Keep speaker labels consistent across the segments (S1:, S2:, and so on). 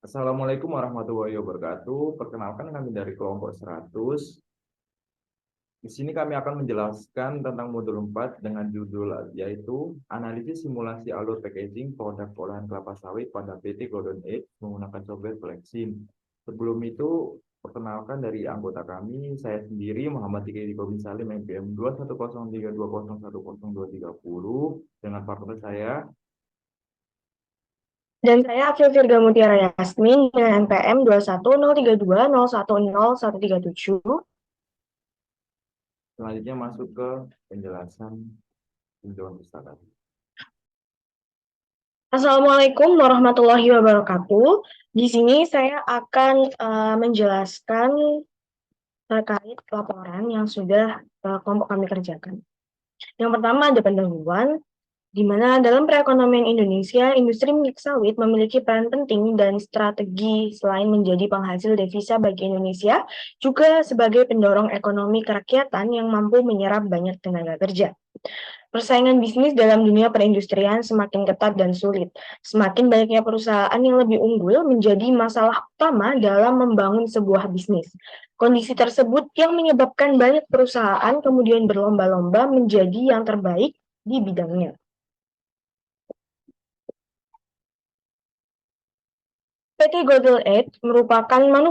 S1: Assalamualaikum warahmatullahi wabarakatuh. Perkenalkan kami dari kelompok 100. Di sini kami akan menjelaskan tentang modul 4 dengan judul yaitu analisis simulasi alur packaging produk olahan kelapa sawit pada PT Golden Age menggunakan software Flexim. Sebelum itu, perkenalkan dari anggota kami, saya sendiri Muhammad Tiki Bin Salim MPM 21032010230 dengan partner saya.
S2: Dan saya Akil Virga Mutiara Yasmin dengan NPM 21032010137.
S1: Selanjutnya masuk ke penjelasan tinjauan pustaka.
S2: Assalamualaikum warahmatullahi wabarakatuh. Di sini saya akan menjelaskan terkait laporan yang sudah kelompok kami kerjakan. Yang pertama ada pendahuluan, di mana dalam perekonomian Indonesia, industri minyak sawit memiliki peran penting dan strategi selain menjadi penghasil devisa bagi Indonesia, juga sebagai pendorong ekonomi kerakyatan yang mampu menyerap banyak tenaga kerja. Persaingan bisnis dalam dunia perindustrian semakin ketat dan sulit. Semakin banyaknya perusahaan yang lebih unggul menjadi masalah utama dalam membangun sebuah bisnis. Kondisi tersebut yang menyebabkan banyak perusahaan kemudian berlomba-lomba menjadi yang terbaik di bidangnya. PT Golden Age merupakan PT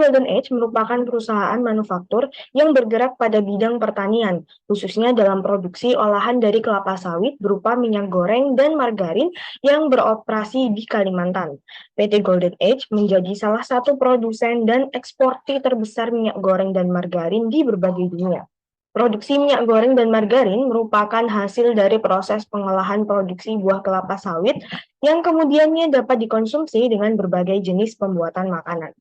S2: Golden Age merupakan perusahaan manufaktur yang bergerak pada bidang pertanian, khususnya dalam produksi olahan dari kelapa sawit berupa minyak goreng dan margarin yang beroperasi di Kalimantan. PT Golden Age menjadi salah satu produsen dan eksportir terbesar minyak goreng dan margarin di berbagai dunia. Produksi minyak goreng dan margarin merupakan hasil dari proses pengolahan produksi buah kelapa sawit yang kemudiannya dapat dikonsumsi dengan berbagai jenis pembuatan makanan.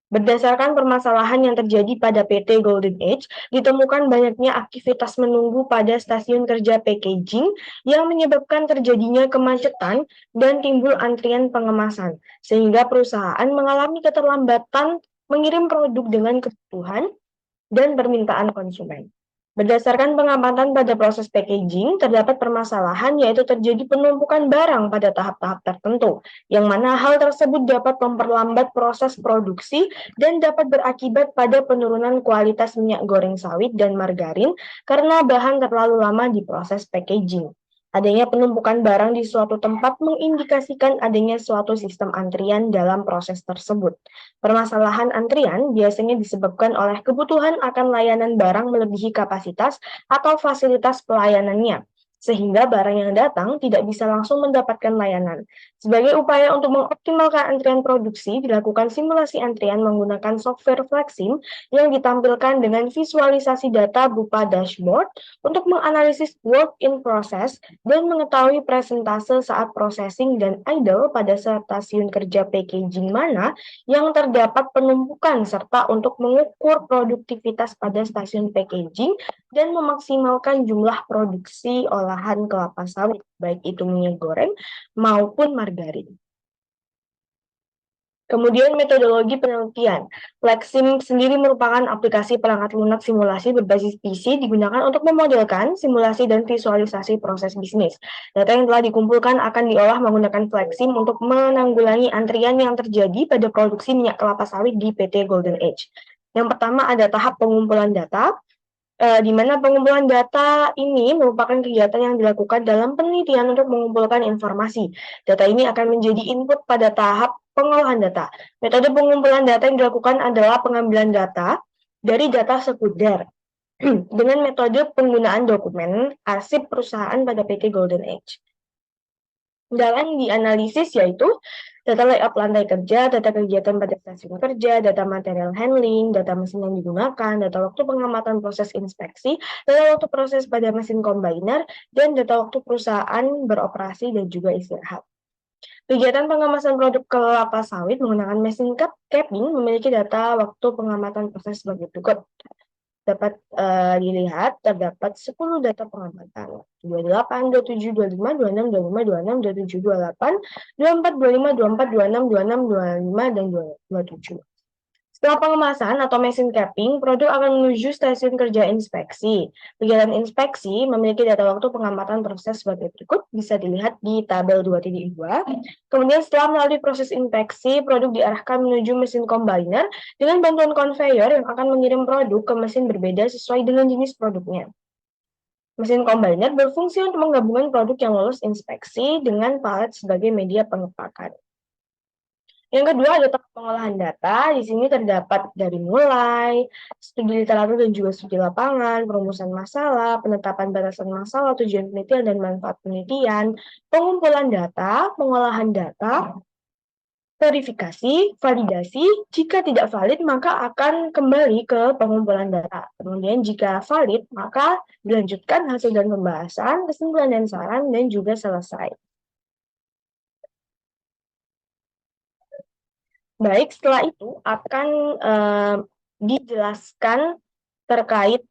S2: Berdasarkan permasalahan yang terjadi pada PT Golden Age, ditemukan banyaknya aktivitas menunggu pada stasiun kerja packaging yang menyebabkan terjadinya kemacetan dan timbul antrian pengemasan, sehingga perusahaan mengalami keterlambatan mengirim produk dengan kebutuhan dan permintaan konsumen. Berdasarkan pengamatan pada proses packaging, terdapat permasalahan yaitu terjadi penumpukan barang pada tahap-tahap tertentu, yang mana hal tersebut dapat memperlambat proses produksi dan dapat berakibat pada penurunan kualitas minyak goreng sawit dan margarin karena bahan terlalu lama di proses packaging. Adanya penumpukan barang di suatu tempat mengindikasikan adanya suatu sistem antrian dalam proses tersebut. Permasalahan antrian biasanya disebabkan oleh kebutuhan akan layanan barang melebihi kapasitas atau fasilitas pelayanannya, sehingga barang yang datang tidak bisa langsung mendapatkan layanan. Sebagai upaya untuk mengoptimalkan antrian produksi, dilakukan simulasi antrian menggunakan software Flexim yang ditampilkan dengan visualisasi data berupa dashboard untuk menganalisis work in process dan mengetahui presentase saat processing dan idle pada stasiun kerja packaging mana yang terdapat penumpukan serta untuk mengukur produktivitas pada stasiun packaging dan memaksimalkan jumlah produksi olahan kelapa sawit, baik itu minyak goreng maupun margarin. Kemudian metodologi penelitian. Flexim sendiri merupakan aplikasi perangkat lunak simulasi berbasis PC digunakan untuk memodelkan simulasi dan visualisasi proses bisnis. Data yang telah dikumpulkan akan diolah menggunakan Flexim untuk menanggulangi antrian yang terjadi pada produksi minyak kelapa sawit di PT Golden Age. Yang pertama ada tahap pengumpulan data, di mana pengumpulan data ini merupakan kegiatan yang dilakukan dalam penelitian untuk mengumpulkan informasi. Data ini akan menjadi input pada tahap pengolahan data. Metode pengumpulan data yang dilakukan adalah pengambilan data dari data sekunder dengan metode penggunaan dokumen arsip perusahaan pada PT Golden Age. Dalam dianalisis yaitu data layout lantai kerja, data kegiatan pada stasiun kerja, data material handling, data mesin yang digunakan, data waktu pengamatan proses inspeksi, data waktu proses pada mesin combiner, dan data waktu perusahaan beroperasi dan juga istirahat. Kegiatan pengemasan produk kelapa sawit menggunakan mesin capping memiliki data waktu pengamatan proses sebagai berikut. Dapat dilihat terdapat 10 data pengamatan 28, 27, 25, 26, 25, 26, 27, 28, 24, 25, 24, 26, 26, 25, dan 27. Setelah pengemasan atau mesin capping, produk akan menuju stasiun kerja inspeksi. Kegiatan inspeksi memiliki data waktu pengamatan proses sebagai berikut, bisa dilihat di tabel 2.2. Kemudian setelah melalui proses inspeksi, produk diarahkan menuju mesin combiner dengan bantuan conveyor yang akan mengirim produk ke mesin berbeda sesuai dengan jenis produknya. Mesin combiner berfungsi untuk menggabungkan produk yang lolos inspeksi dengan palet sebagai media pengepakan. Yang kedua ada tahap pengolahan data. Di sini terdapat dari mulai studi literatur dan juga studi lapangan, perumusan masalah, penetapan batasan masalah, tujuan penelitian dan manfaat penelitian, pengumpulan data, pengolahan data, verifikasi, validasi. Jika tidak valid, maka akan kembali ke pengumpulan data. Kemudian jika valid, maka dilanjutkan hasil dan pembahasan, kesimpulan dan saran, dan juga selesai. Baik, setelah itu akan dijelaskan terkait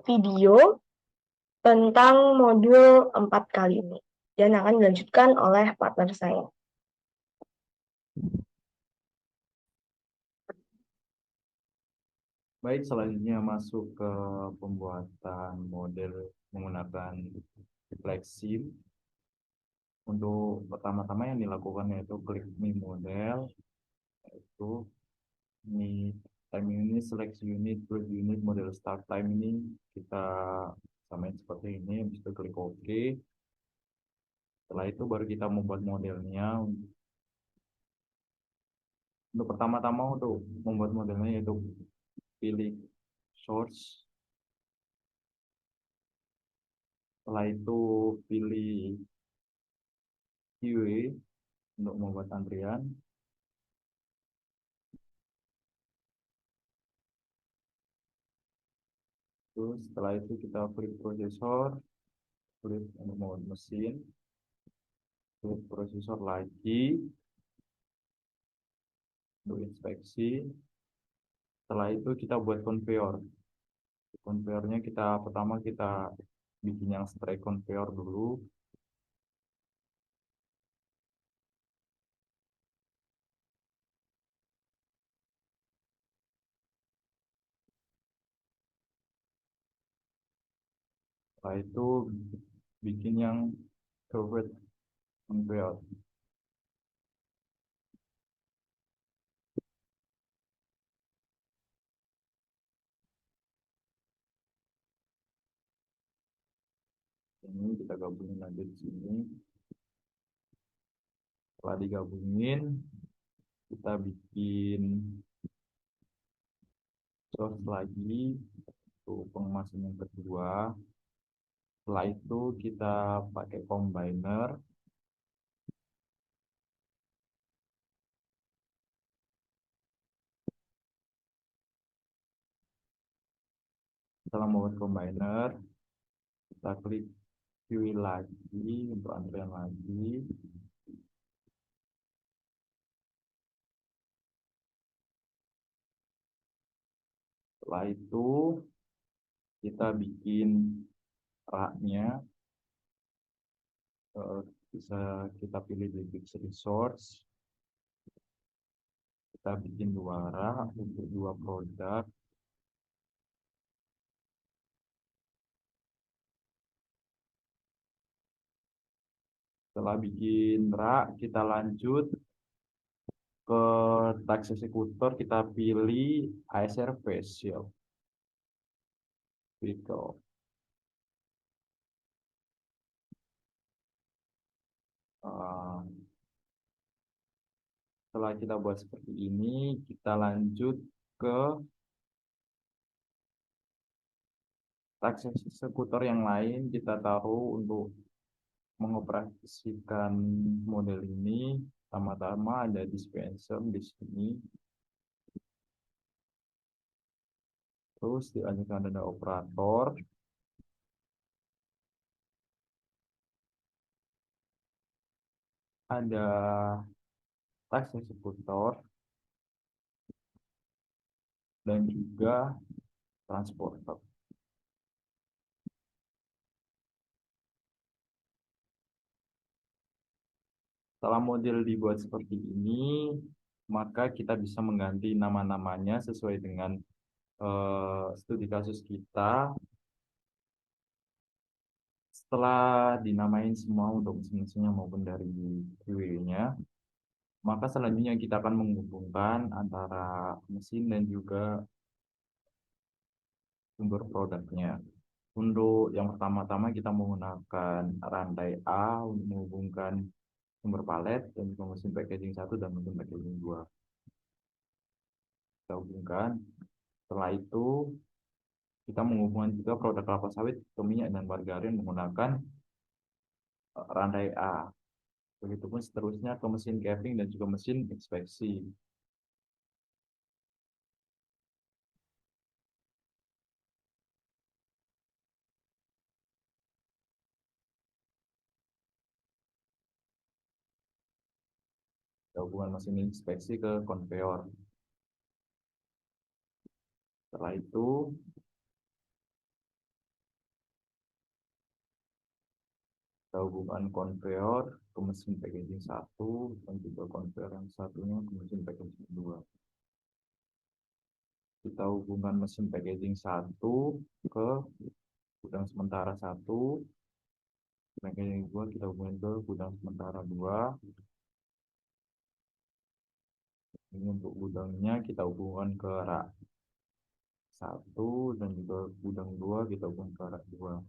S2: video tentang modul 4 kali ini dan akan dilanjutkan oleh partner saya.
S1: Baik, selanjutnya masuk ke pembuatan model menggunakan Flexim. Untuk pertama-tama yang dilakukan yaitu klik new model, yaitu ini time ini seleksi unit, build unit, model start time ini kita samain seperti ini, habis itu klik OK. Setelah itu baru kita membuat modelnya. Untuk pertama-tama untuk membuat modelnya yaitu pilih source, setelah itu pilih QA untuk membuat antrian. Terus setelah itu kita klik prosesor, klik untuk membuat mesin, klik prosesor lagi untuk inspeksi. Setelah itu kita buat conveyor. Conveyornya kita pertama kita bikin yang straight conveyor dulu. Setelah itu bikin yang curved conveyor. Ini kita gabungin lagi di sini. Setelah digabungin, kita bikin source lagi untuk pengemasan yang kedua. Setelah itu kita pakai combiner. Setelah membuat combiner, kita klik QI lagi untuk antrian lagi. Setelah itu kita bikin raknya, bisa kita pilih di Bix Resource. Kita bikin dua rak untuk dua produk. Setelah bikin rak, kita lanjut ke task executor, kita pilih ASR Facial Vehicle. Setelah kita buat seperti ini, kita lanjut ke task executor yang lain. Kita taruh untuk mengoperasikan model ini. Pertama-tama ada dispenser di sini. Terus dilanjutkan ada operator. Ada task executor dan juga transporter. Setelah model dibuat seperti ini, maka kita bisa mengganti nama-namanya sesuai dengan studi kasus kita. Setelah dinamain semua untuk mesin-mesinnya maupun dari QW-nya, maka selanjutnya kita akan menghubungkan antara mesin dan juga sumber produknya. Untuk yang pertama-tama kita menggunakan rantai A untuk menghubungkan sumber palet dan juga mesin packaging 1 dan mesin packaging 2. Kita hubungkan. Setelah itu kita menghubungkan juga produk kelapa sawit ke minyak dan margarin menggunakan rantai A. Begitupun seterusnya ke mesin capping dan juga mesin inspeksi. Kita hubungan mesin inspeksi ke konveyor. Setelah itu kita hubungkan konveyor ke mesin packaging 1 dan juga konveyor yang satunya ke mesin packaging 2. Kita hubungkan mesin packaging 1 ke gudang sementara 1, packaging 2 kita hubungkan ke gudang sementara 2. Ini untuk gudangnya kita hubungkan ke rak 1 dan juga gudang 2 kita hubungkan ke rak 2.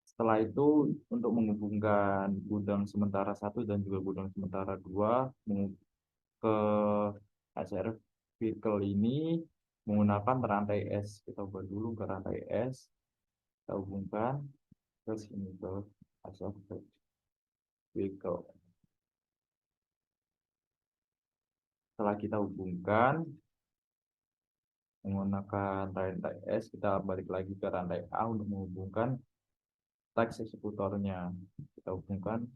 S1: Setelah itu untuk menghubungkan gudang sementara 1 dan juga gudang sementara 2 ke ACR vehicle ini menggunakan rantai S. Kita buat dulu ke rantai S, kita hubungkan ke sini ke ACR vehicle. Setelah kita hubungkan menggunakan rantai S, kita balik lagi ke rantai A untuk menghubungkan teks eksekutornya. Kita hubungkan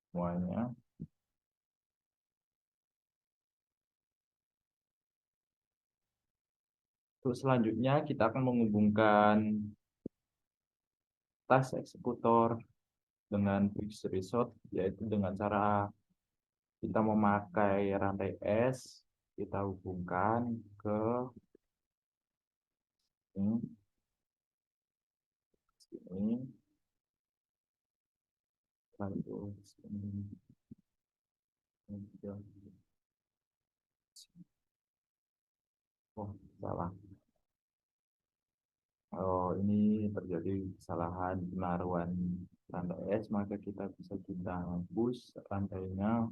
S1: semuanya. Terus selanjutnya kita akan menghubungkan tas eksekutor dengan fixed result, yaitu dengan cara kita memakai rantai S, kita hubungkan ke sini, lalu sini. Oh, salah. Oh, ini terjadi kesalahan penaruhan rantai S, maka kita bisa kita hapus rantainya.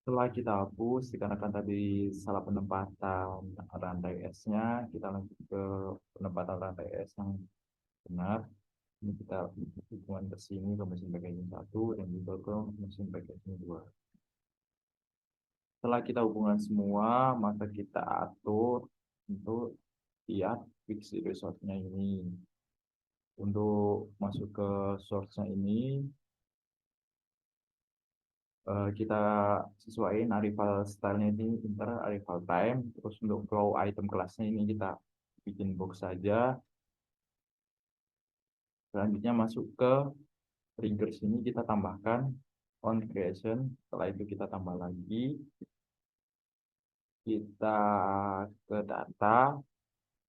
S1: Setelah kita hapus, dikarenakan tadi salah penempatan rantai S-nya, kita lanjut ke penempatan rantai S yang benar. Ini kita hubungan ke sini ke mesin packaging 1 dan juga ke mesin packaging 2. Setelah kita hubungan semua, maka kita atur untuk lihat fix resource-nya ini. Untuk masuk ke source-nya ini, kita sesuaikan arrival style-nya ini inter arrival time. Terus untuk flow item kelasnya ini kita bikin box saja. Selanjutnya masuk ke trigger sini kita tambahkan on creation. Setelah itu kita tambah lagi. Kita ke data.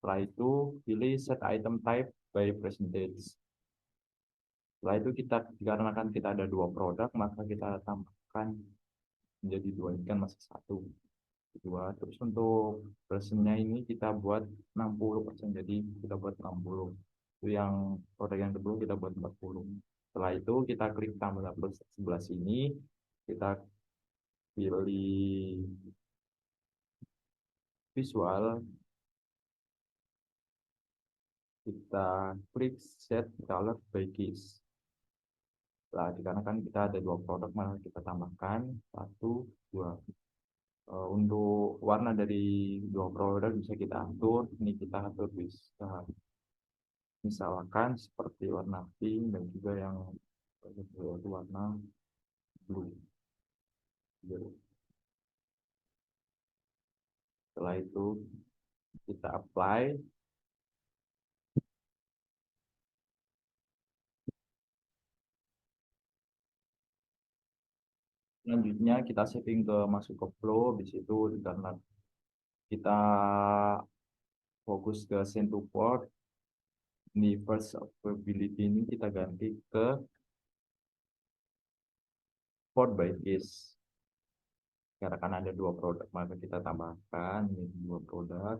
S1: Setelah itu pilih set item type by percentage. Setelah itu kita dikarenakan kita ada dua produk, maka kita tambahkan menjadi dua, ini kan masih satu. Dua. Terus untuk persennya ini kita buat 60%, jadi kita buat 60. Itu yang produk yang kedua kita buat 40. Setelah itu kita klik tambah plus sebelah sini, kita pilih visual, kita klik set color by keys. Nah, dikarenakan kita ada dua produk, maka kita tambahkan 1, 2. Untuk warna dari dua produk bisa kita atur. Ini kita atur bisa misalkan seperti warna pink dan juga yang warna blue. Setelah itu kita apply. Selanjutnya kita setting ke masuk ke flow, di situ karena kita fokus ke send to port, di first availability ini kita ganti ke port by case. Karena kan ada dua produk, maka kita tambahkan ini dua produk.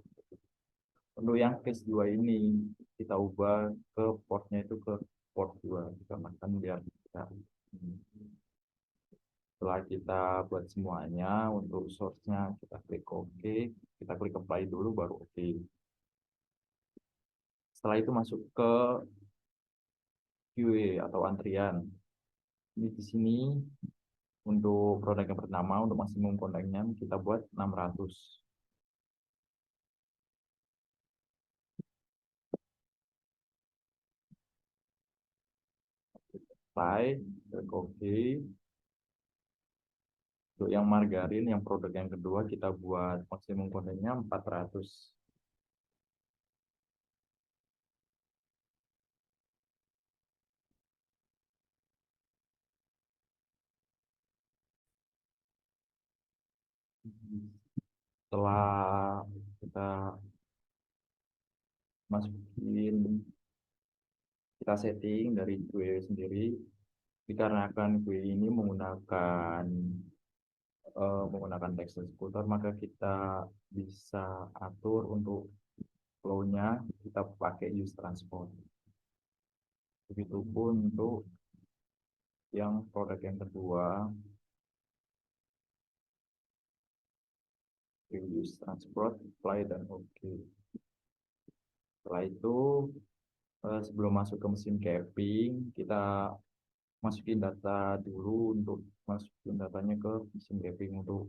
S1: Untuk yang case 2 ini kita ubah ke portnya itu ke port 2, kita makan biar kita. Setelah kita buat semuanya, untuk source-nya kita klik OK, kita klik apply dulu baru OK. Setelah itu masuk ke QA atau antrian. Ini di sini untuk produk yang pertama, untuk maksimum kontaknya kita buat 600. Apply, klik OK. Untuk yang margarin, yang produk yang kedua, kita buat maksimum kontaknya 400. Setelah kita masukin, kita setting dari gue sendiri, dikarenakan gue ini menggunakan text executor, maka kita bisa atur untuk flow-nya kita pakai use transport. Begitupun untuk yang produk yang kedua, use transport, apply dan OK. Setelah itu sebelum masuk ke mesin capping, kita masukin data dulu. Untuk masukin datanya ke mesin capping, untuk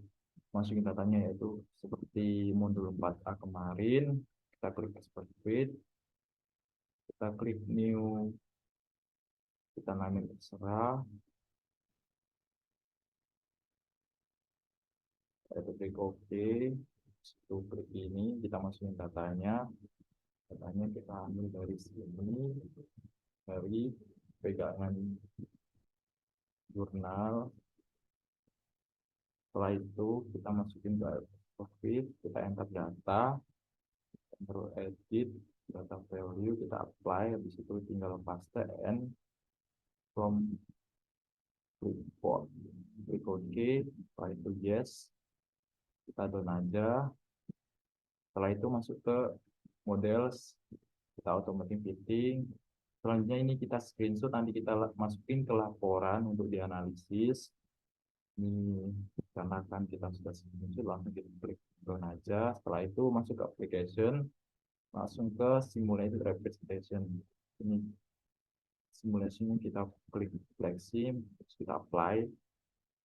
S1: masukin datanya yaitu seperti modul 4A kemarin, kita klik export with, kita klik new, kita namain terserah, kita klik OK. Itu klik ini, kita masukin datanya kita ambil dari sini, dari pegangan jurnal. Setelah itu kita masukin ke Office, kita enter data, enter edit, data value, kita apply, habis itu tinggal paste and from report, klik OK. Setelah itu yes, kita down aja. Setelah itu masuk ke models, kita automatic fitting. Selanjutnya ini kita screenshot, nanti kita masukin ke laporan untuk dianalisis. Ini karena kan kita sudah screenshot, langsung kita klik down aja. Setelah itu masuk ke application, langsung ke simulated representation. Ini simulasinya kita klik flexim, kita apply,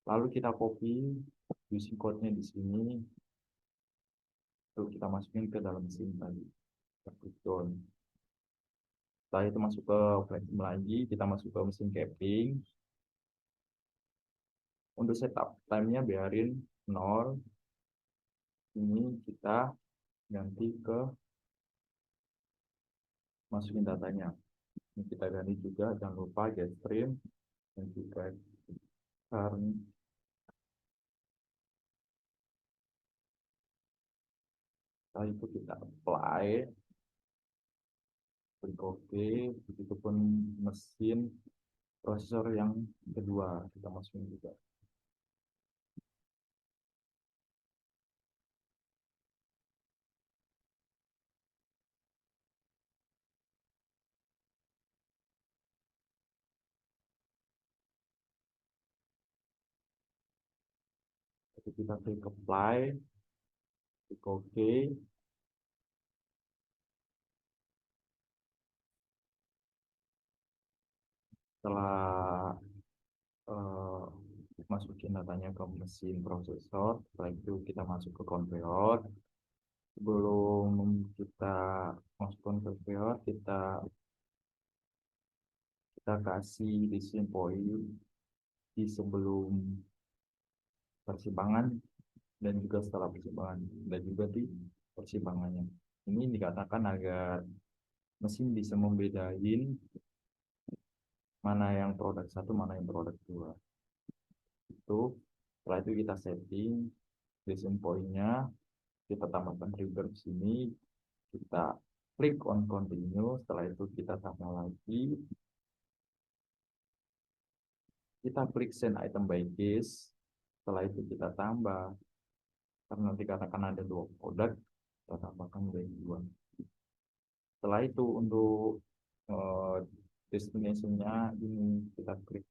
S1: lalu kita copy using code-nya di sini, lalu kita masukin ke dalam mesin tadi. Kita klik down. Setelah itu masuk ke flexim lagi, kita masuk ke mesin capping. Untuk setup time-nya biarin 0. Ini kita ganti ke masukin datanya. Ini kita ganti juga, jangan lupa get stream dan juga turn. Setelah itu kita apply, klik OK. Begitupun mesin prosesor yang kedua kita masukin juga. Jadi kita klik apply, klik OK. Setelah masukin datanya ke mesin prosesor, setelah itu kita masuk ke conveyor. Sebelum kita masuk ke conveyor, kita kasih decision point di sebelum persimpangan dan juga setelah persimpangan, dan juga di persimpangannya. Ini dikatakan agar mesin bisa membedain mana yang produk satu, mana yang produk dua. Itu Setelah itu kita setting decision point-nya, kita tambahkan trigger di sini, kita klik on continue. Setelah itu kita tambah lagi, kita klik send item by case. Setelah itu kita tambah, karena nanti katakan ada dua produk, kita tambahkan menjadi dua. Setelah itu untuk destination-nya ini kita klik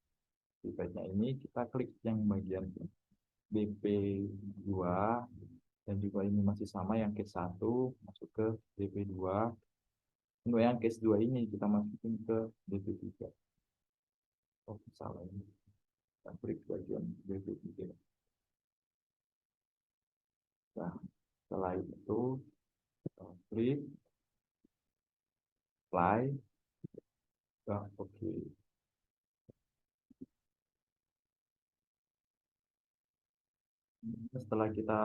S1: di page-nya ini, kita klik yang bagian BP2, dan juga ini masih sama yang case 1 masuk ke BP2. Untuk yang case 2 ini kita masukin ke BP3. Oh, salah ini. Kita klik bagian BP3. Nah, setelah itu kita klik apply. Nah, oke. Setelah kita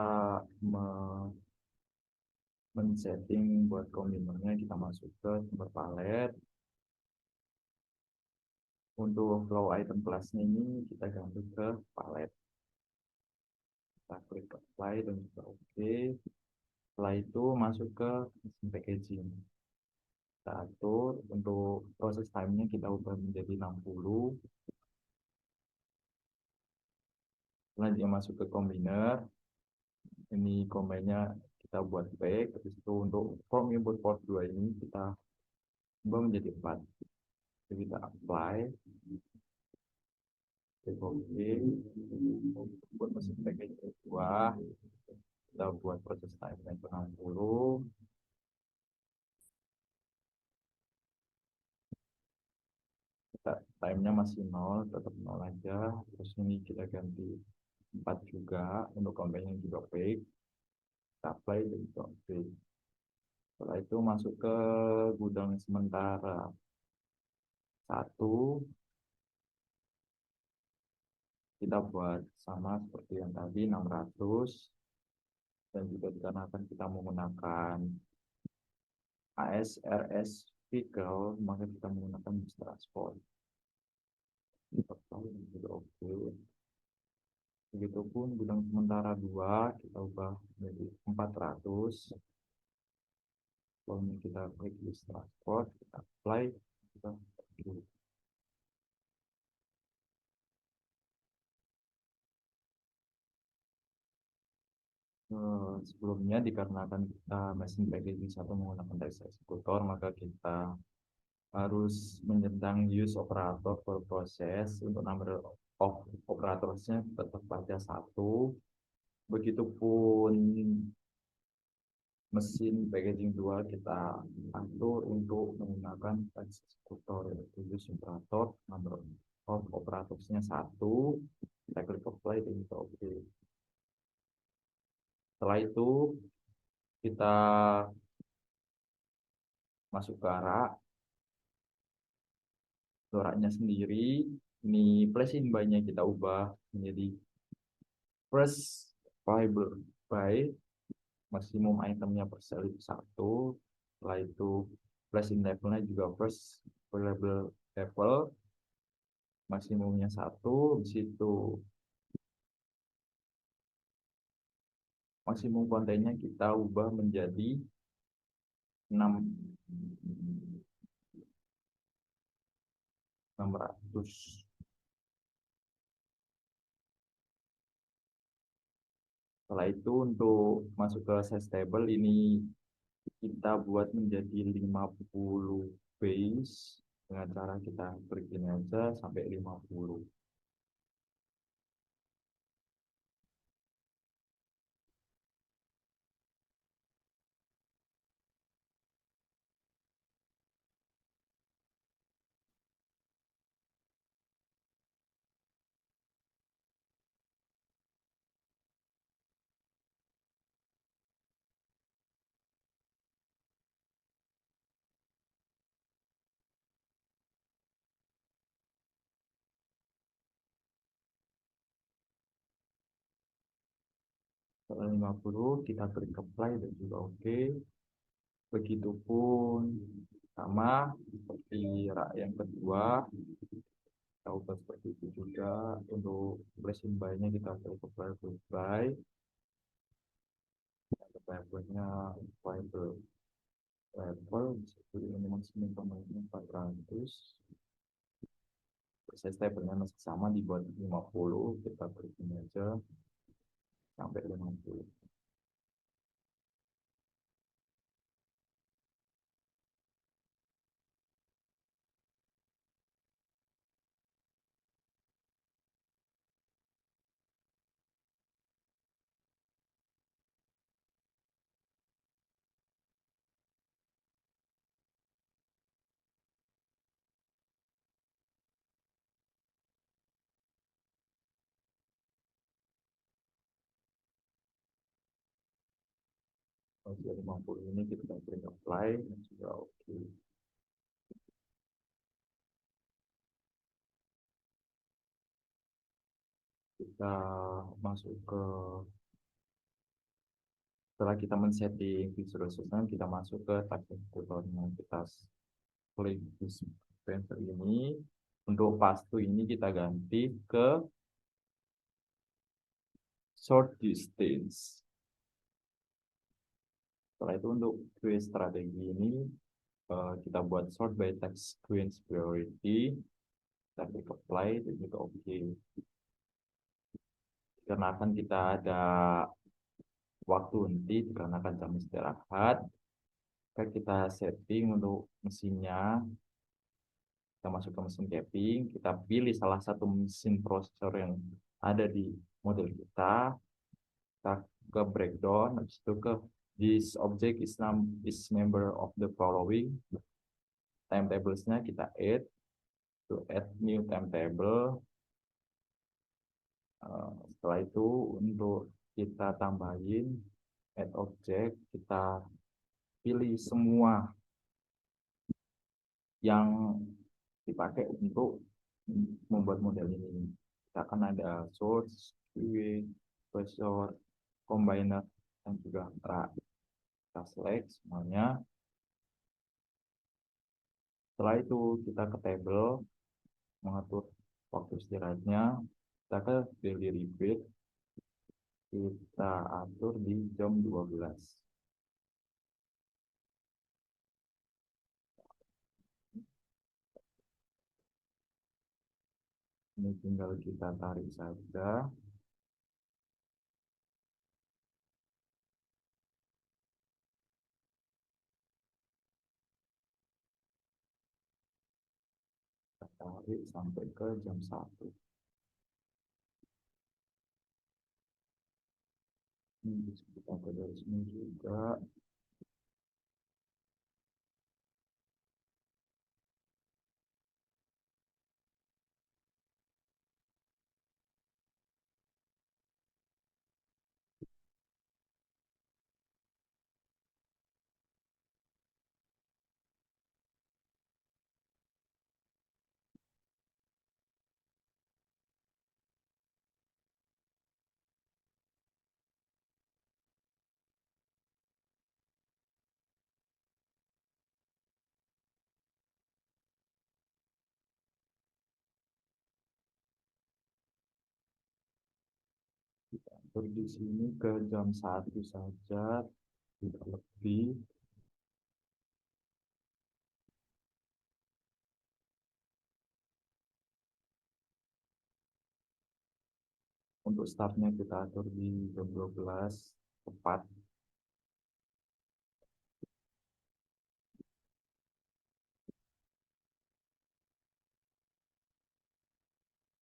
S1: men-setting buat kombinernya, kita masuk ke sumber palet. Untuk flow item kelasnya ini kita ganti ke palet. Kita klik apply dan juga oke. Setelah itu masuk ke mesin packaging. Kita atur untuk proses time-nya, kita ubah menjadi 60. Selanjutnya masuk ke combiner. Ini combine-nya kita buat back. Habis itu untuk form input port 2 ini kita ubah menjadi 4. Jadi kita apply. Klik oke. Buat mesin packaging 2. Kita buat proses time-nya 60. Time-nya masih 0, tetap 0 aja. Terus ini kita ganti 4 juga untuk combine juga baik. Kita apply dan juga oke. Setelah itu masuk ke gudang sementara 1. Kita buat sama seperti yang tadi 600, dan juga dikarenakan kita menggunakan ASRS vehicle, maka kita menggunakan bus transport. Kita apply dan juga oke. Begitupun gudang sementara 2 kita ubah menjadi 400. Lalu kita klik bus transport, kita apply, kita oke. Sebelumnya dikarenakan kita mesin packaging 1 menggunakan test eksekutor, maka kita harus menyerang use operator per proses. Untuk number of operatornya tetap pada 1. Begitupun mesin packaging 2 kita atur untuk menggunakan test eksekutor, yaitu use operator number of operatornya 1. Kita klik apply dan kita oke. Setelah itu kita masuk ke arah doraknya sendiri. Ini place in by-nya kita ubah menjadi first fiber by, maksimum itemnya per sel itu 1. Setelah itu place in levelnya juga first available level, maksimumnya 1. Di situ maksimum kontennya kita ubah menjadi 600. Setelah itu untuk masuk ke size table ini kita buat menjadi 50 base dengan cara kita klik ini aja sampai 50. Setelah 50 kita klik apply dan juga oke. Begitupun sama seperti rak yang kedua, kita ubah seperti itu juga. juga untuk flash by-nya kita ke by levelnya fiber level ini maksimum pemainnya 400. Size tabelnya masih sama dibuat 50, kita bikin aja sampai 50. Kalau 50 ini kita beri apply dan sudah oke. Kita masuk ke setelah kita men-setting visual assistant, kita masuk ke tab tutorialnya. Kita klik dispenser ini. Untuk pastu ini kita ganti ke short distance. Setelah itu untuk queue strategi ini kita buat sort by text queue priority. Kita klik apply dan juga oke. Karena akan kita ada waktu nanti dikarenakan jam istirahat, kita setting untuk mesinnya. Kita masuk ke mesin capping, kita pilih salah satu mesin prosesor yang ada di model kita ke breakdown, habis itu ke this object is member of the following timetablesnya kita add new timetable. Setelah itu untuk kita tambahin add object, kita pilih semua yang dipakai untuk membuat model ini. Kita akan ada source, QA, pressure, combiner, dan juga rak. Kita select semuanya. Setelah itu kita ke table, mengatur waktu istirahatnya. Kita ke daily repeat, kita atur di jam 12. Ini tinggal kita tarik saja. Kita tarik sampai ke jam 1. Ini kita ke dari sini juga. Kita atur di sini ke jam 1 saja, tidak lebih. Untuk startnya kita atur di jam 12 tepat.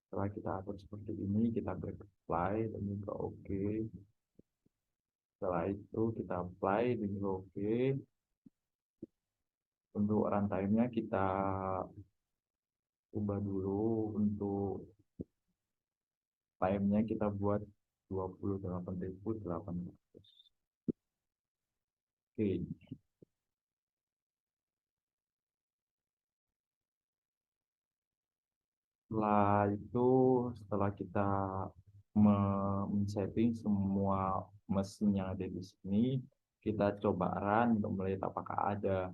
S1: Setelah kita atur seperti ini, kita klik apply dan juga oke. Setelah itu kita apply dan juga oke. Untuk runtime-nya kita ubah dulu. Untuk time-nya kita buat 28.800. Oke. Setelah itu, setelah kita men-setting semua mesin yang ada di sini, kita coba run untuk melihat apakah ada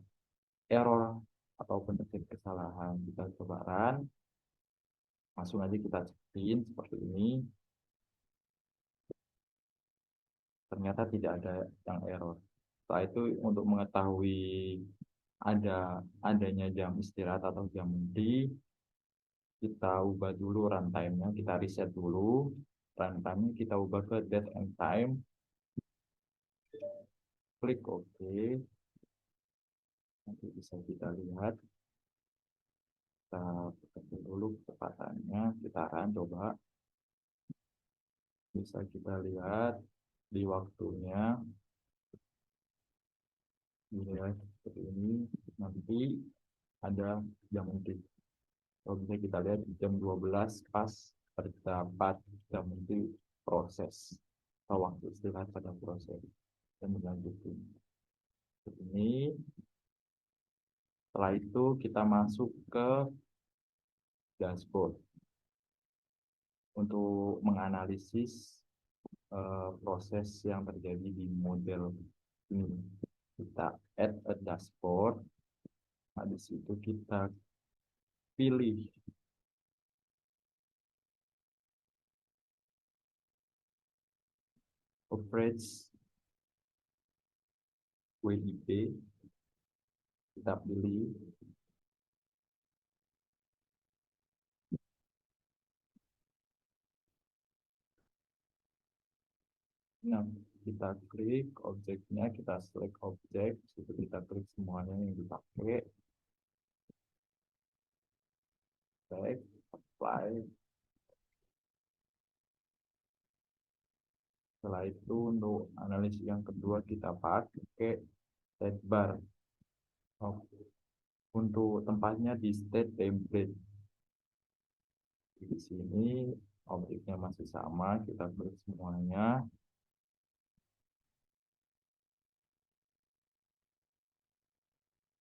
S1: error ataupun terjadi kesalahan. Kita coba run. Langsung aja kita cekin seperti ini. Ternyata tidak ada yang error. Setelah itu untuk mengetahui adanya jam istirahat atau jam berhenti, kita ubah dulu runtime-nya, kita reset dulu runtime-nya, kita ubah ke date and time, klik OK. Nanti bisa kita lihat, kita tekan dulu kecepatannya, kita run coba, bisa kita lihat di waktunya, dilihat seperti ini, nanti ada jam berhenti. Kalau bisa kita lihat jam 12 pas terdapat jam berhenti proses atau waktu istirahat pada proses dan melanjutkan. Ini setelah itu kita masuk ke dashboard untuk menganalisis proses yang terjadi di model ini. Kita add a dashboard. Nah, di situ kita pilih average WIP, kita pilih nah, kita klik objeknya, kita select objek, situ kita klik semuanya yang dipakai, select, apply. Setelah itu untuk analisis yang kedua kita pakai state bar. Untuk tempatnya di state template. Di sini objeknya masih sama, kita klik semuanya.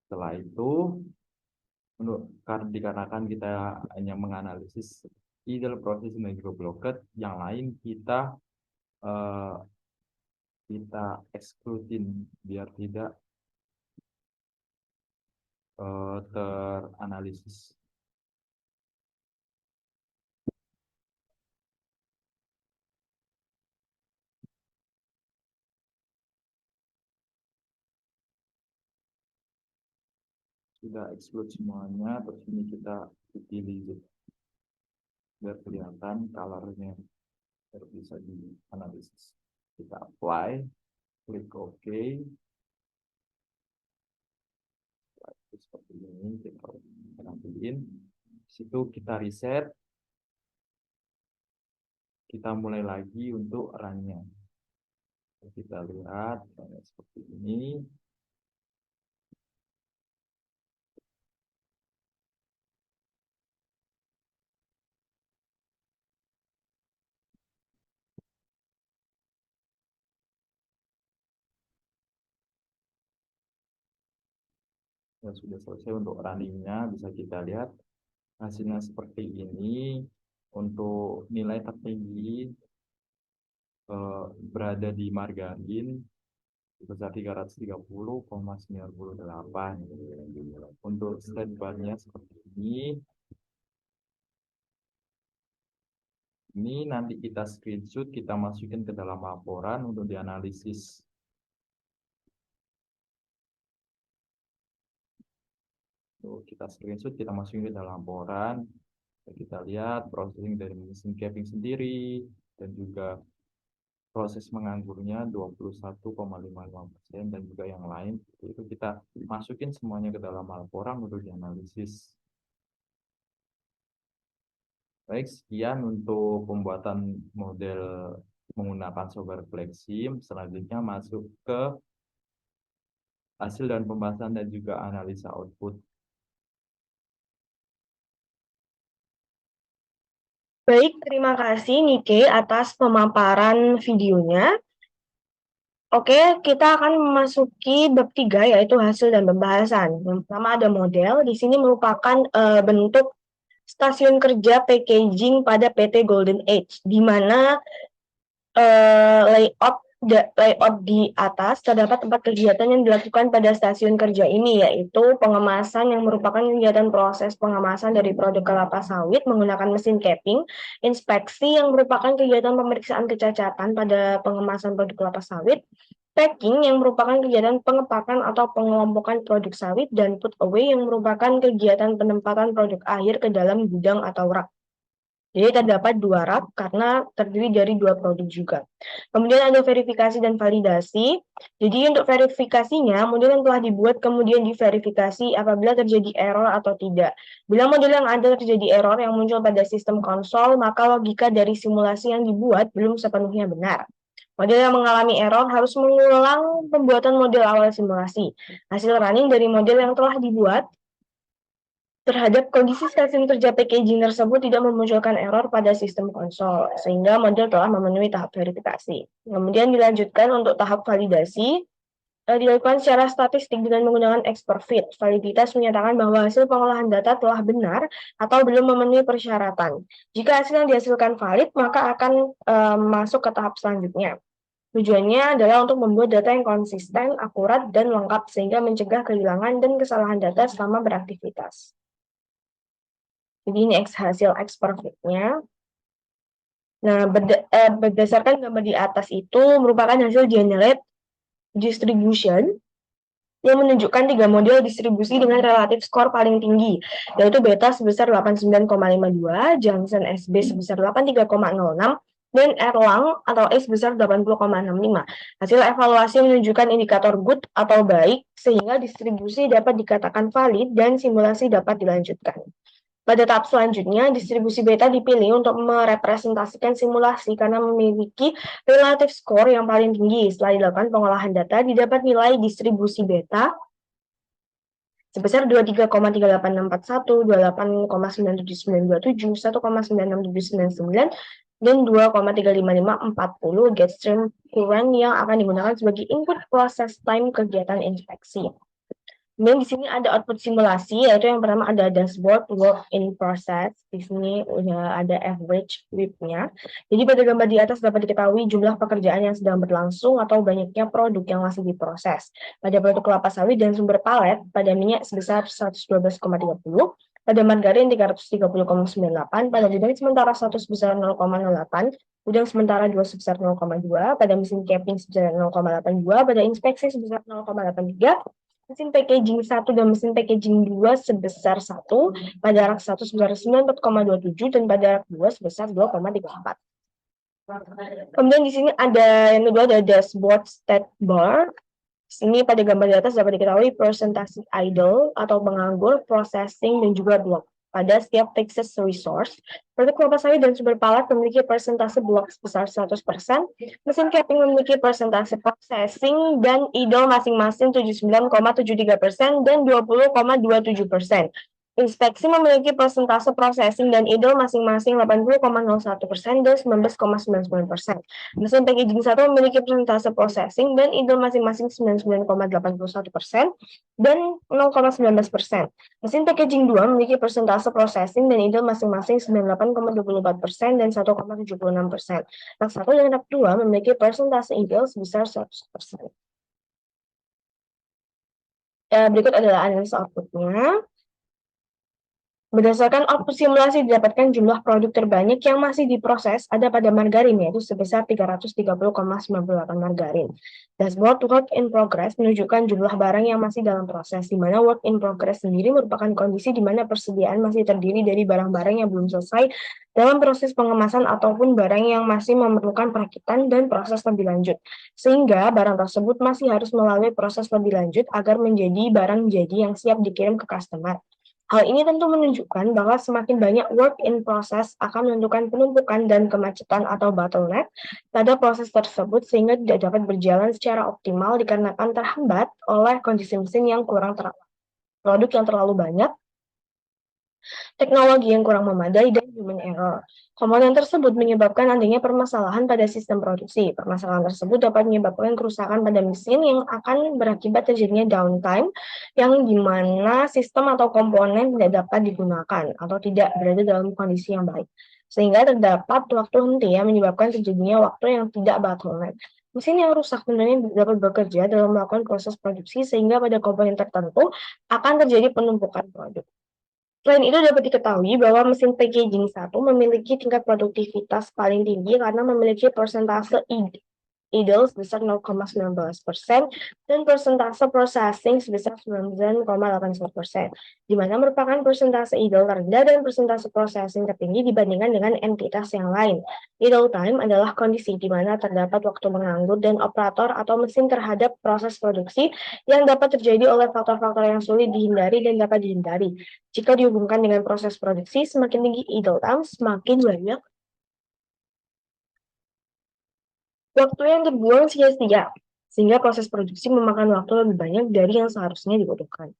S1: Setelah itu, dikarenakan kita hanya menganalisis idle process dan juga blocked, yang lain kita excludein biar tidak teranalisis. Sudah exclude semuanya, terus ini kita pilih biar kelihatan colornya, biar bisa dianalisis. Kita apply, klik OK. Seperti ini kita ambilin. Situ kita reset, kita mulai lagi untuk run-nya. Kita lihat seperti ini. Ya, sudah selesai untuk running-nya, bisa kita lihat hasilnya seperti ini. Untuk nilai tertinggi berada di margarin sebesar 330,98. Untuk state bar-nya seperti ini. Ini nanti kita screenshot, kita masukin ke dalam laporan untuk dianalisis. Kita screenshot, kita masukin ke dalam laporan. Kita lihat processing dari mesin capping sendiri dan juga proses menganggurnya 21,55% dan juga yang lain. Itu kita masukin semuanya ke dalam laporan untuk dianalisis. Baik, sekian untuk pembuatan model menggunakan software Flexim. Selanjutnya masuk ke hasil dan pembahasan dan juga analisa output.
S2: Baik, terima kasih Nike atas pemaparan videonya. Oke, kita akan memasuki bab 3 yaitu hasil dan pembahasan. Yang pertama ada model, di sini merupakan bentuk stasiun kerja packaging pada PT Golden Age, di mana layout layout di atas, terdapat 4 kegiatan yang dilakukan pada stasiun kerja ini, yaitu pengemasan yang merupakan kegiatan proses pengemasan dari produk kelapa sawit menggunakan mesin capping, inspeksi yang merupakan kegiatan pemeriksaan kecacatan pada pengemasan produk kelapa sawit, packing yang merupakan kegiatan pengepakan atau pengelompokan produk sawit, dan put away yang merupakan kegiatan penempatan produk akhir ke dalam gudang atau rak. Jadi terdapat 2 rak karena terdiri dari 2 produk juga. Kemudian ada verifikasi dan validasi. Jadi untuk verifikasinya, model yang telah dibuat kemudian diverifikasi apabila terjadi error atau tidak. Bila model yang ada terjadi error yang muncul pada sistem konsol, maka logika dari simulasi yang dibuat belum sepenuhnya benar. Model yang mengalami error harus mengulang pembuatan model awal simulasi. Hasil running dari model yang telah dibuat terhadap kondisi stasiun kerja packaging tersebut tidak memunculkan error pada sistem konsol, sehingga model telah memenuhi tahap verifikasi. Kemudian dilanjutkan untuk tahap validasi, dilakukan secara statistik dengan menggunakan expert fit. Validitas menyatakan bahwa hasil pengolahan data telah benar atau belum memenuhi persyaratan. Jika hasil yang dihasilkan valid, maka akan masuk ke tahap selanjutnya. Tujuannya adalah untuk membuat data yang konsisten, akurat, dan lengkap sehingga mencegah kehilangan dan kesalahan data selama beraktivitas. Jadi ini hasil expert fit-nya. Nah, berdasarkan gambar di atas itu merupakan hasil generate distribution yang menunjukkan 3 model distribusi dengan relatif skor paling tinggi, yaitu beta sebesar 89,52, Johnson SB sebesar 83,06, dan Erlang atau E sebesar 80,65. Hasil evaluasi menunjukkan indikator good atau baik, sehingga distribusi dapat dikatakan valid dan simulasi dapat dilanjutkan. Pada tahap selanjutnya, distribusi beta dipilih untuk merepresentasikan simulasi karena memiliki relatif skor yang paling tinggi. Setelah dilakukan pengolahan data, didapat nilai distribusi beta sebesar 23,38641, 28,97927, 1,96799, dan 2,35540 gauge stream current yang akan digunakan sebagai input proses time kegiatan inspeksi. Kemudian di sini ada output simulasi, yaitu yang pertama ada dashboard work in process. Di sini udah ada average WIP-nya. Jadi pada gambar di atas dapat diketahui jumlah pekerjaan yang sedang berlangsung atau banyaknya produk yang masih diproses. Pada produk kelapa sawit dan sumber palet, pada minyak sebesar 112,30, pada margarin 330,98, pada gudang sementara 1 sebesar 0,08, gudang sementara 2 sebesar 0,2, pada mesin capping sebesar 0,82, pada inspeksi sebesar 0,83, mesin packaging 1 dan mesin packaging 2 sebesar 1, pada rak 1 sebesar 94,27, dan pada rak 2 sebesar 2,34. Kemudian di sini ada yang kedua, ada dashboard stat bar. Sini pada gambar di atas dapat diketahui persentase idle atau penganggur, processing, dan juga block. Pada setiap fixed resource, produk kelapa sawit dan sumber palet memiliki persentase blok sebesar 100%, mesin capping memiliki persentase processing dan idle masing-masing 79,73% dan 20,27%. Inspeksi memiliki persentase processing dan idle masing-masing 80,01% dan 19,99%. Mesin packaging 1 memiliki persentase processing dan idle masing-masing 99,81% dan 0,19%. Mesin packaging 2 memiliki persentase processing dan idle masing-masing 98,24% dan 1,76%. Rak 1 dan rak 2 memiliki persentase idle sebesar 100%. Berikut adalah analisa output-nya. Berdasarkan output simulasi didapatkan jumlah produk terbanyak yang masih diproses ada pada margarin, yaitu sebesar 330,98 margarin. Dashboard work in progress menunjukkan jumlah barang yang masih dalam proses, di mana work in progress sendiri merupakan kondisi di mana persediaan masih terdiri dari barang-barang yang belum selesai dalam proses pengemasan ataupun barang yang masih memerlukan perakitan dan proses lebih lanjut. Sehingga barang tersebut masih harus melalui proses lebih lanjut agar menjadi barang jadi yang siap dikirim ke customer. Hal ini tentu menunjukkan bahwa semakin banyak work in process akan menentukan penumpukan dan kemacetan atau bottleneck pada proses tersebut sehingga tidak dapat berjalan secara optimal dikarenakan terhambat oleh kondisi mesin yang kurang terawat, produk yang terlalu banyak, teknologi yang kurang memadai, dan human error. Komponen tersebut menyebabkan adanya permasalahan pada sistem produksi. Permasalahan tersebut dapat menyebabkan kerusakan pada mesin yang akan berakibat terjadinya downtime, yang dimana sistem atau komponen tidak dapat digunakan atau tidak berada dalam kondisi yang baik. Sehingga terdapat waktu henti yang menyebabkan terjadinya waktu yang tidak bottleneck. Mesin yang rusak tentunya dapat bekerja dalam melakukan proses produksi sehingga pada komponen tertentu akan terjadi penumpukan produk. Selain itu dapat diketahui bahwa mesin packaging satu memiliki tingkat produktivitas paling tinggi karena memiliki persentase idle sebesar 0,19% dan persentase processing sebesar 99,81%, di mana merupakan persentase idle terendah dan persentase processing tertinggi dibandingkan dengan entitas yang lain. Idle time adalah kondisi di mana terdapat waktu menganggur dan operator atau mesin terhadap proses produksi yang dapat terjadi oleh faktor-faktor yang sulit dihindari dan dapat dihindari. Jika dihubungkan dengan proses produksi, semakin tinggi idle time, semakin banyak waktu yang terbuang sia-sia, sehingga proses produksi memakan waktu lebih banyak dari yang seharusnya dibutuhkan.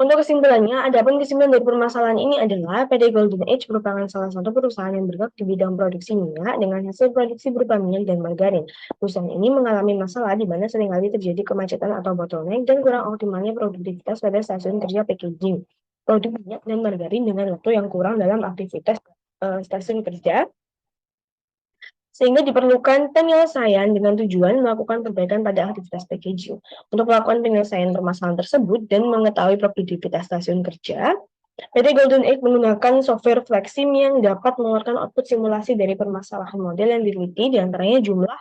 S2: Untuk kesimpulannya, adapun kesimpulan dari permasalahan ini adalah PT Golden Age merupakan salah satu perusahaan yang bergerak di bidang produksi minyak dengan hasil produksi berupa minyak dan margarin. Perusahaan ini mengalami masalah di mana seringkali terjadi kemacetan atau bottleneck dan kurang optimalnya produktivitas pada stasiun kerja packaging. Produk minyak dan margarin dengan waktu yang kurang dalam aktivitas stasiun kerja sehingga diperlukan penyelesaian dengan tujuan melakukan perbaikan pada aktivitas packaging. Untuk melakukan penyelesaian permasalahan tersebut dan mengetahui produktivitas stasiun kerja, PT Golden Age menggunakan software Flexim yang dapat mengeluarkan output simulasi dari permasalahan model yang diteliti, diantaranya jumlah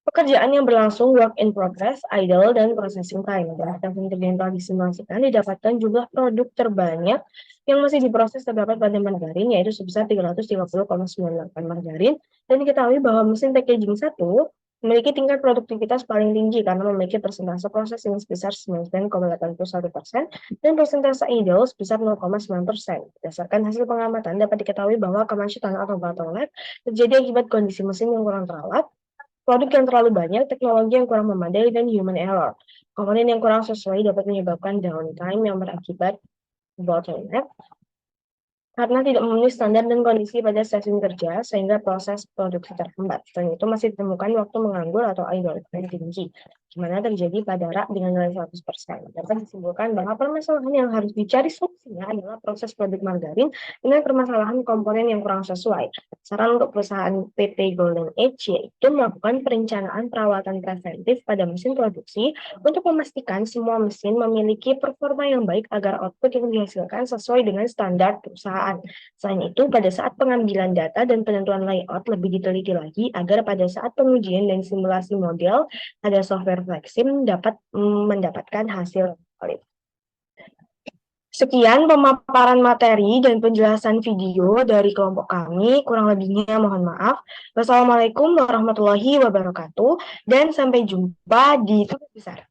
S2: pekerjaan yang berlangsung, work in progress, idle, dan processing time. Berdasarkan kerja yang telah disimulasikan, didapatkan jumlah produk terbanyak yang masih diproses terdapat pada margarin, yaitu sebesar 330,98 margarin, dan diketahui bahwa mesin packaging satu memiliki tingkat produktivitas paling tinggi karena memiliki persentase processing sebesar 99,81% dan persentase idle sebesar 0,9%. Berdasarkan hasil pengamatan, dapat diketahui bahwa kemacetan atau bottleneck terjadi akibat kondisi mesin yang kurang terawat, produk yang terlalu banyak, teknologi yang kurang memadai, dan human error. Komponen yang kurang sesuai dapat menyebabkan downtime yang berakibat bottleneck karena tidak memenuhi standar dan kondisi pada stasiun kerja sehingga proses produksi terhambat. Selain itu masih ditemukan waktu menganggur atau idle time tinggi, di mana terjadi pada rak dengan nilai 100%. Dapat disimpulkan bahwa permasalahan yang harus dicari solusinya adalah proses produk margarin dengan permasalahan komponen yang kurang sesuai. Saran untuk perusahaan PT Golden Age yaitu melakukan perencanaan perawatan preventif pada mesin produksi untuk memastikan semua mesin memiliki performa yang baik agar output yang dihasilkan sesuai dengan standar perusahaan. Selain itu, pada saat pengambilan data dan penentuan layout lebih diteliti lagi agar pada saat pengujian dan simulasi model pada software Flexim dapat mendapatkan hasil valid. Sekian pemaparan materi dan penjelasan video dari kelompok kami. Kurang lebihnya mohon maaf. Wassalamualaikum warahmatullahi wabarakatuh dan sampai jumpa di topik besar.